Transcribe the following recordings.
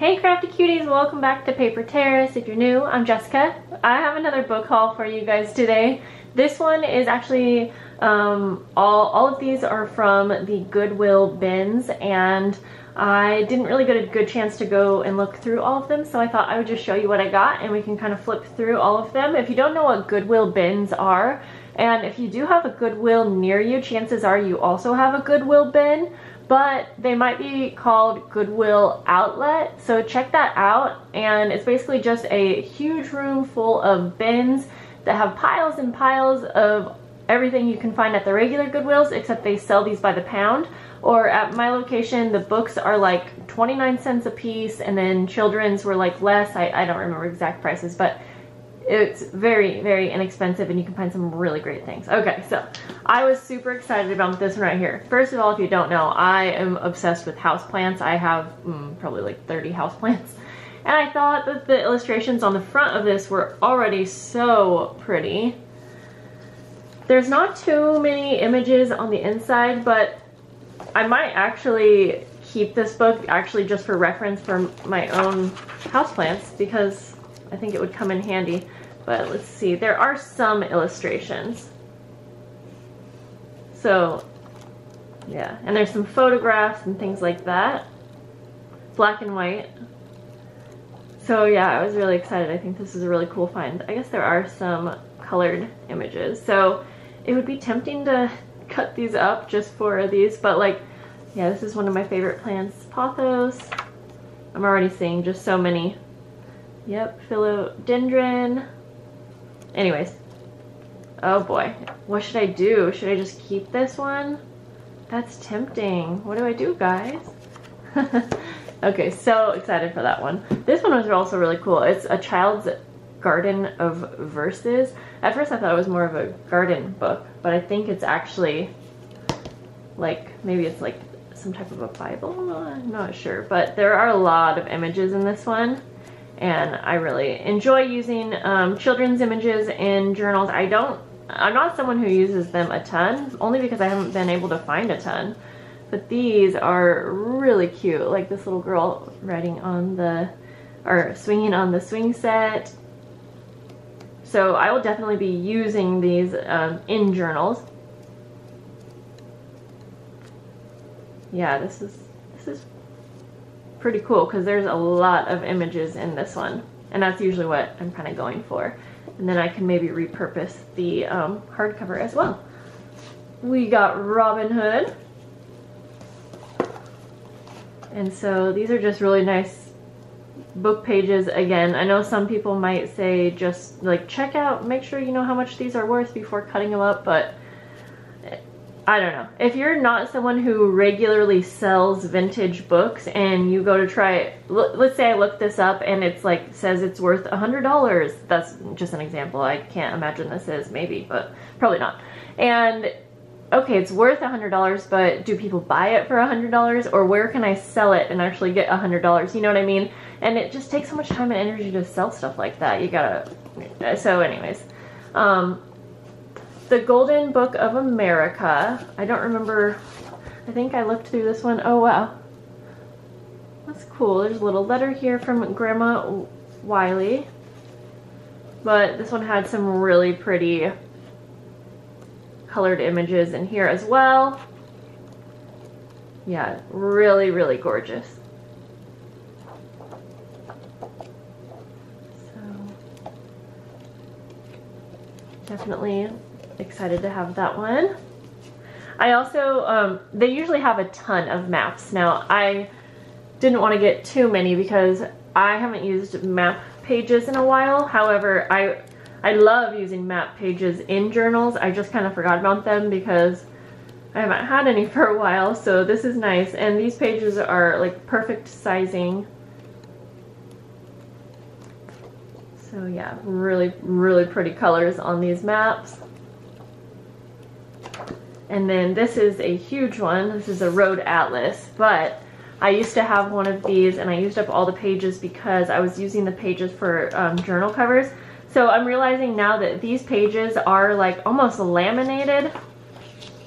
Hey Crafty Cuties, welcome back to Paper Terrace. If you're new, I'm Jessica. I have another book haul for you guys today. This one is actually, all of these are from the Goodwill bins, and I didn't really get a good chance to go and look through all of them, so I thought I would just show you what I got and we can kind of flip through all of them. If you don't know what Goodwill bins are, and if you do have a Goodwill near you, chances are you also have a Goodwill bin, but they might be called Goodwill Outlet, so check that out. And it's basically just a huge room full of bins that have piles and piles of everything you can find at the regular Goodwills, except they sell these by the pound. Or at my location, the books are like 29 cents a piece, and then children's were like less. I don't remember exact prices, but it's very, very inexpensive and you can find some really great things. Okay, so I was super excited about this one right here. First of all, if you don't know, I am obsessed with houseplants. I have probably like 30 houseplants. And I thought that the illustrations on the front of this were already so pretty. There's not too many images on the inside, but I might actually keep this book actually just for reference for my own houseplants because I think it would come in handy. But let's see, there are some illustrations. So yeah, and there's some photographs and things like that. Black and white. So yeah, I was really excited. I think this is a really cool find. I guess there are some colored images. So it would be tempting to cut these up just for these, but like, yeah, this is one of my favorite plants, pothos. I'm already seeing just so many. Yep, philodendron. Anyways, oh boy, what should I do? Should I just keep this one? That's tempting. What do I do, guys? Okay, so excited for that one. This one was also really cool. It's a child's garden of verses. At first I thought it was more of a garden book, but I think it's actually like, maybe it's like some type of a Bible? I'm not sure, but there are a lot of images in this one. And I really enjoy using children's images in journals. I'm not someone who uses them a ton, only because I haven't been able to find a ton. But these are really cute, like this little girl riding on the, or swinging on the swing set. So I will definitely be using these in journals. Yeah, this is pretty cool because there's a lot of images in this one, and that's usually what I'm kind of going for. And then I can maybe repurpose the hardcover as well. We got Robin Hood, and so these are just really nice book pages. Again, I know some people might say just like check out, make sure you know how much these are worth before cutting them up, but I don't know. If you're not someone who regularly sells vintage books and you go to try it, let's say I look this up and it's like, says it's worth $100. That's just an example. I can't imagine this is, maybe, but probably not. And okay, it's worth $100, but do people buy it for $100? Or where can I sell it and actually get $100? You know what I mean? And it just takes so much time and energy to sell stuff like that. You gotta, so anyways. The Golden Book of America. I don't remember, I think I looked through this one. Oh wow, that's cool. There's a little letter here from Grandma Wiley, but this one had some really pretty colored images in here as well. Yeah, really, really gorgeous. So definitely excited to have that one. I also, they usually have a ton of maps. Now, I didn't want to get too many because I haven't used map pages in a while. However, I love using map pages in journals. I just kind of forgot about them because I haven't had any for a while, so this is nice. And these pages are like perfect sizing. So yeah, really, really pretty colors on these maps. And then this is a huge one. This is a road atlas, but I used to have one of these and I used up all the pages because I was using the pages for journal covers. So I'm realizing now that these pages are like almost laminated.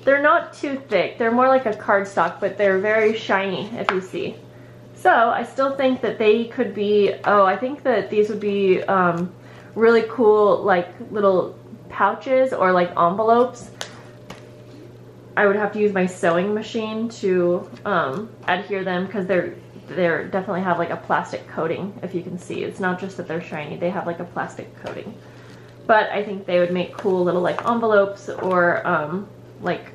They're not too thick. They're more like a cardstock, but they're very shiny, if you see. So I still think that they could be, oh, I think that these would be really cool, like little pouches or like envelopes. I would have to use my sewing machine to adhere them, because they're definitely have like a plastic coating, if you can see. It's not just that they're shiny, they have like a plastic coating. But I think they would make cool little like envelopes or like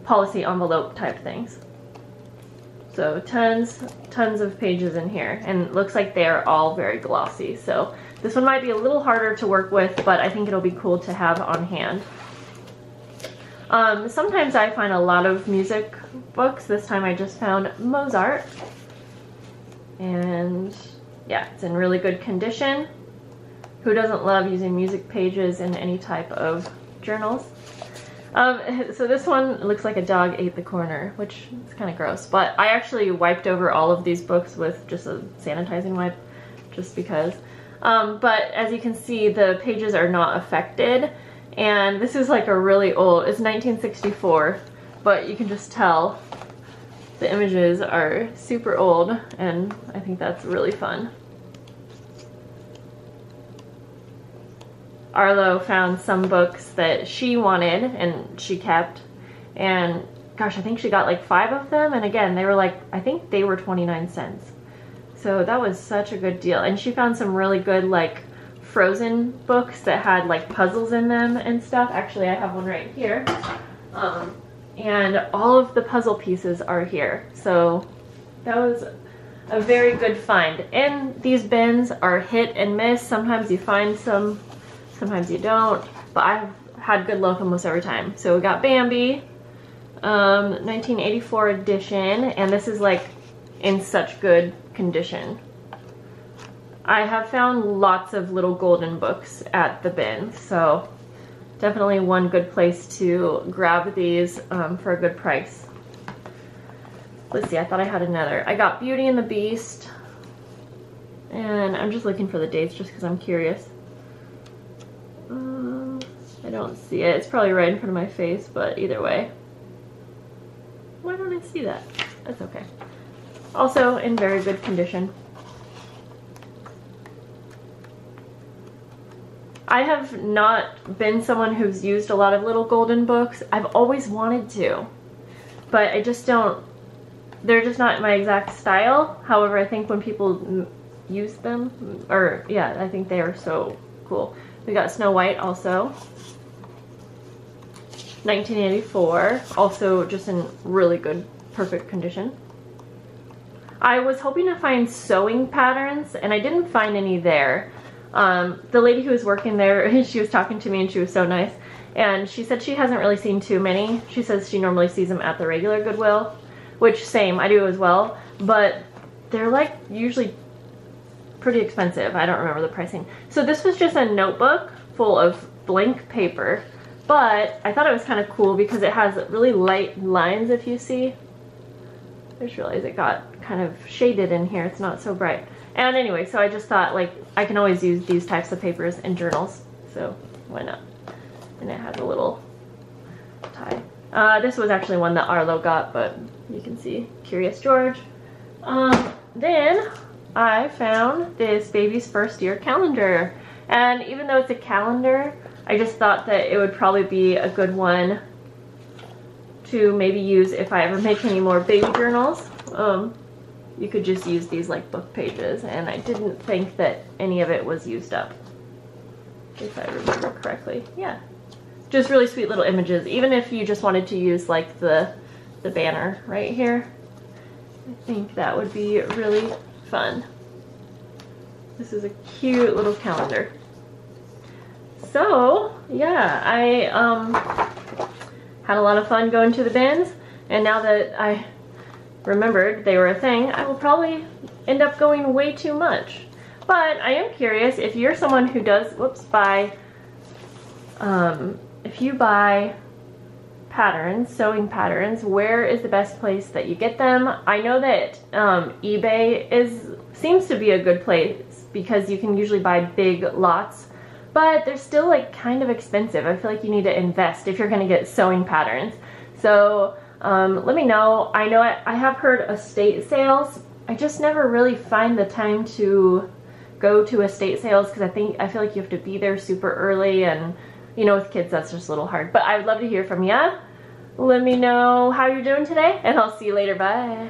policy envelope type things. So tons of pages in here, and it looks like they're all very glossy. So this one might be a little harder to work with, but I think it'll be cool to have on hand. Sometimes I find a lot of music books. This time I just found Mozart. And yeah, it's in really good condition. Who doesn't love using music pages in any type of journals? So this one looks like a dog ate the corner, which is kind of gross. But I actually wiped over all of these books with just a sanitizing wipe, just because. But as you can see, the pages are not affected. And this is like a really old, it's 1964, but you can just tell the images are super old, and I think that's really fun. Arlo found some books that she wanted and she kept, and gosh, I think she got like 5 of them, and again, they were like, I think they were 29 cents. So that was such a good deal. And she found some really good like Frozen books that had like puzzles in them and stuff. Actually, I have one right here. And all of the puzzle pieces are here. So that was a very good find. And these bins are hit and miss. Sometimes you find some, sometimes you don't. But I've had good luck almost every time. So we got Bambi, 1984 edition. And this is like in such good condition. I have found lots of little golden books at the bin, so definitely one good place to grab these for a good price. Let's see, I thought I had another. I got Beauty and the Beast, and I'm just looking for the dates just because I'm curious. I don't see it. It's probably right in front of my face, but either way. Why don't I see that? That's okay. Also in very good condition. I have not been someone who's used a lot of little golden books. I've always wanted to, but I just don't, they're just not my exact style. However, I think when people use them, or yeah, I think they are so cool. We got Snow White also, 1984, also just in really good, perfect condition. I was hoping to find sewing patterns, and I didn't find any there. The lady who was working there, she was talking to me and she was so nice, and she said she hasn't really seen too many. She says she normally sees them at the regular Goodwill, which same, I do as well, but they're like usually pretty expensive. I don't remember the pricing. So this was just a notebook full of blank paper, but I thought it was kind of cool because it has really light lines, if you see. I just realized it got kind of shaded in here. It's not so bright. And anyway, so I just thought, like, I can always use these types of papers in journals, so why not? And it has a little tie. This was actually one that Arlo got, but you can see Curious George. Then I found this baby's first year calendar. And even though it's a calendar, I just thought that it would probably be a good one to maybe use if I ever make any more baby journals. You could just use these like book pages, and I didn't think that any of it was used up, if I remember correctly. Yeah, just really sweet little images. Even if you just wanted to use like the banner right here, I think that would be really fun. This is a cute little calendar. So yeah, I had a lot of fun going to the bins, and now that I remembered they were a thing, I will probably end up going way too much. But I am curious if you're someone who does, buy, if you buy patterns, sewing patterns, where is the best place that you get them? I know that eBay seems to be a good place because you can usually buy big lots, but they're still like kind of expensive. I feel like you need to invest if you're gonna get sewing patterns. So Let me know. I know I have heard estate sales. I just never really find the time to go to estate sales because I feel like you have to be there super early, and you know, with kids that's just a little hard. But I would love to hear from you. Let me know how you're doing today, and I'll see you later. Bye.